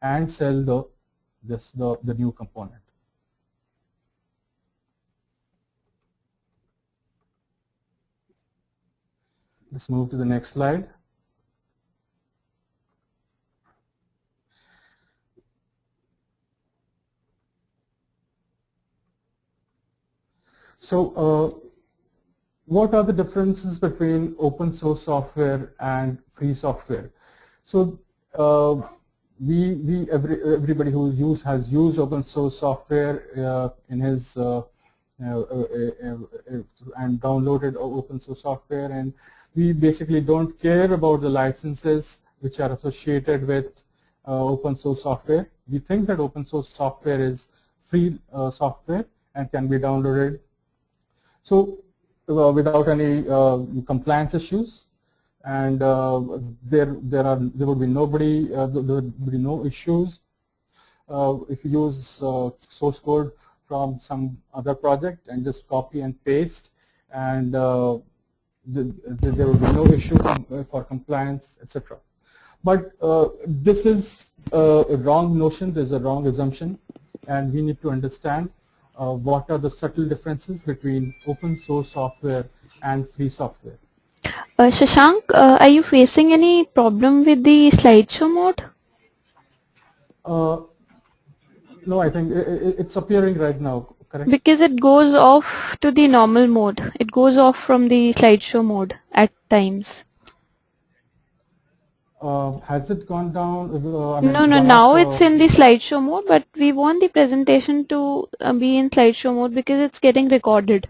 and sell the new component. Let's move to the next slide. So what are the differences between open source software and free software? So everybody who has used open source software in his and downloaded open source software, and we basically don't care about the licenses which are associated with open source software. We think that open source software is free software and can be downloaded. So without any compliance issues, and there would be no issues if you use source code from some other project and just copy and paste, and there will be no issue for compliance, etc. But this is a wrong notion. There's a wrong assumption, and we need to understand what are the subtle differences between open source software and free software. Shashank, are you facing any problem with the slideshow mode? No, I think it's appearing right now, correct? Because it goes off to the normal mode. It goes off from the slideshow mode at times. Has it gone down? No, now it's in the slideshow mode, but we want the presentation to be in slideshow mode because it's getting recorded.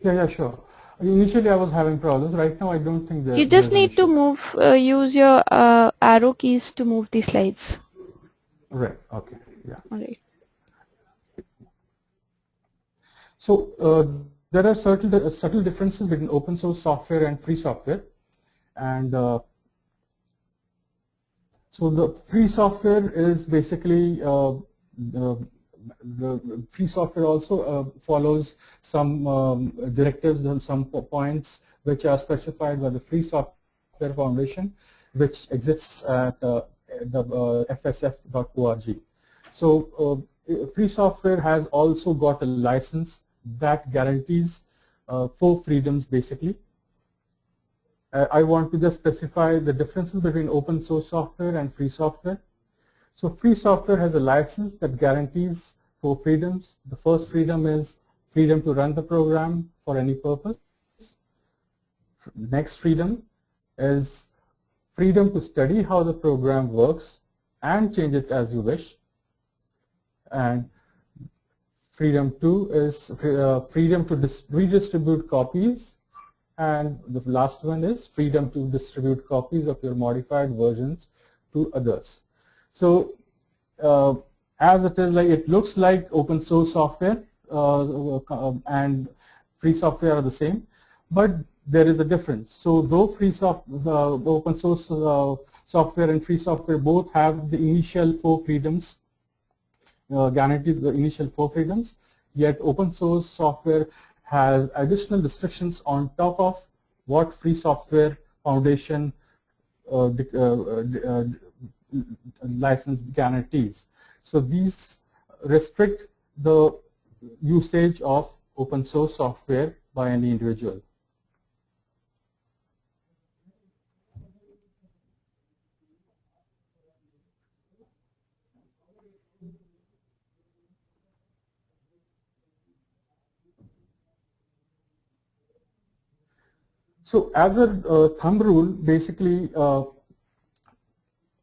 Yeah, sure. Initially I was having problems. Right now I don't think that. You just need to move, use your arrow keys to move the slides. Right, okay, yeah. All right. So there are subtle differences between open source software and free software, and so the free software is basically the free software also follows some directives and some points which are specified by the Free Software Foundation, which exists at the fsf.org. So free software has also got a license that guarantees 4 freedoms basically. I want to just specify the differences between open source software and free software. So free software has a license that guarantees 4 freedoms. The first freedom is freedom to run the program for any purpose. The next freedom is freedom to study how the program works and change it as you wish. And freedom 2 is freedom to redistribute copies. And the last one is freedom to distribute copies of your modified versions to others. So as it is, like, it looks like open source software and free software are the same, but there is a difference. So though open source software and free software both have the initial 4 freedoms, guaranteed the initial 4 freedoms, yet open source software has additional restrictions on top of what Free Software Foundation license guarantees. So these restrict the usage of open source software by any individual. So as a thumb rule, basically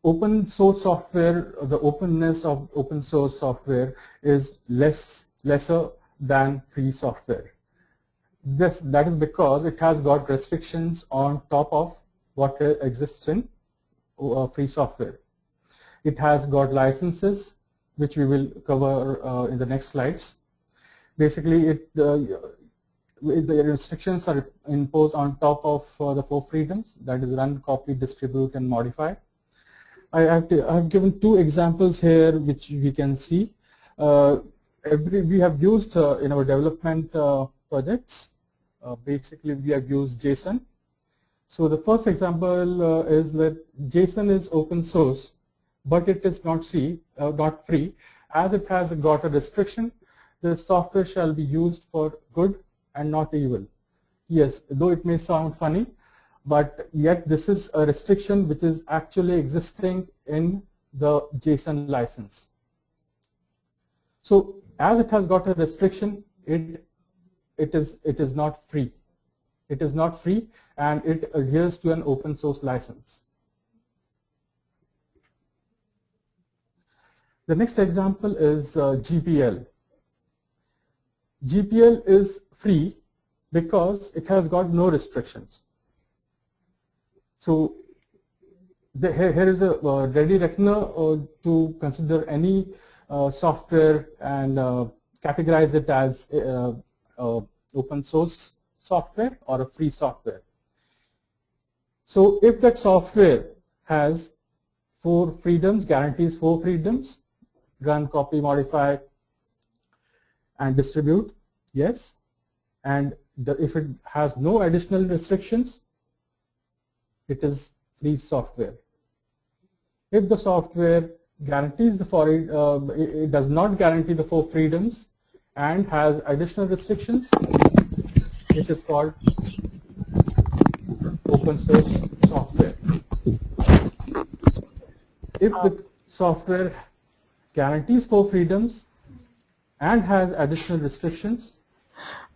open source software, the openness of open source software is lesser than free software. That is because it has got restrictions on top of what exists in free software. It has got licenses, which we will cover in the next slides. Basically, the restrictions are imposed on top of the 4 freedoms, that is run, copy, distribute, and modify. I have given 2 examples here which we can see. We have used in our development projects, basically we have used JSON. So the first example is that JSON is open source, but it is not free, as it has got a restriction. The software shall be used for good and not evil. Yes, though it may sound funny, but yet this is a restriction which is actually existing in the JSON license. So as it has got a restriction, it is not free. It is not free, and it adheres to an open source license. The next example is GPL. GPL is free because it has got no restrictions. So here is a ready reckoner to consider any software and categorize it as open source software or a free software. So if that software has 4 freedoms, guarantees 4 freedoms, run, copy, modify, and distribute, yes, and if it has no additional restrictions, it is free software. If the software guarantees it does not guarantee the 4 freedoms and has additional restrictions, it is called open source software. If the software guarantees 4 freedoms and has additional restrictions,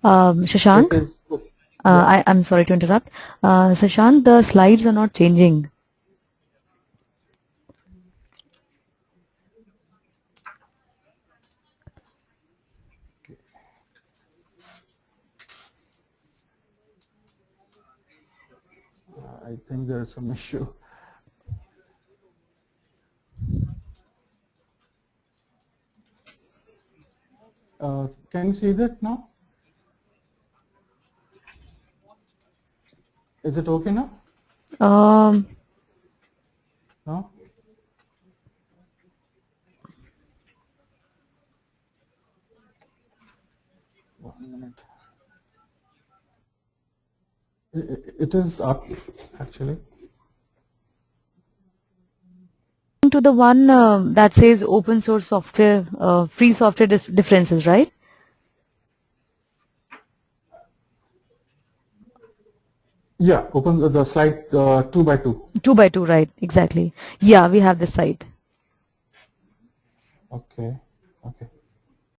Shashank, I'm sorry to interrupt. Shashank, the slides are not changing. I think there is some issue. Can you see that now? Is it okay now? No? One minute. It is up, actually. To the one that says open source software, free software differences, right? Yeah, open the slide 2 by 2. 2 by 2, right? Exactly. Yeah, we have this site. Okay. Okay.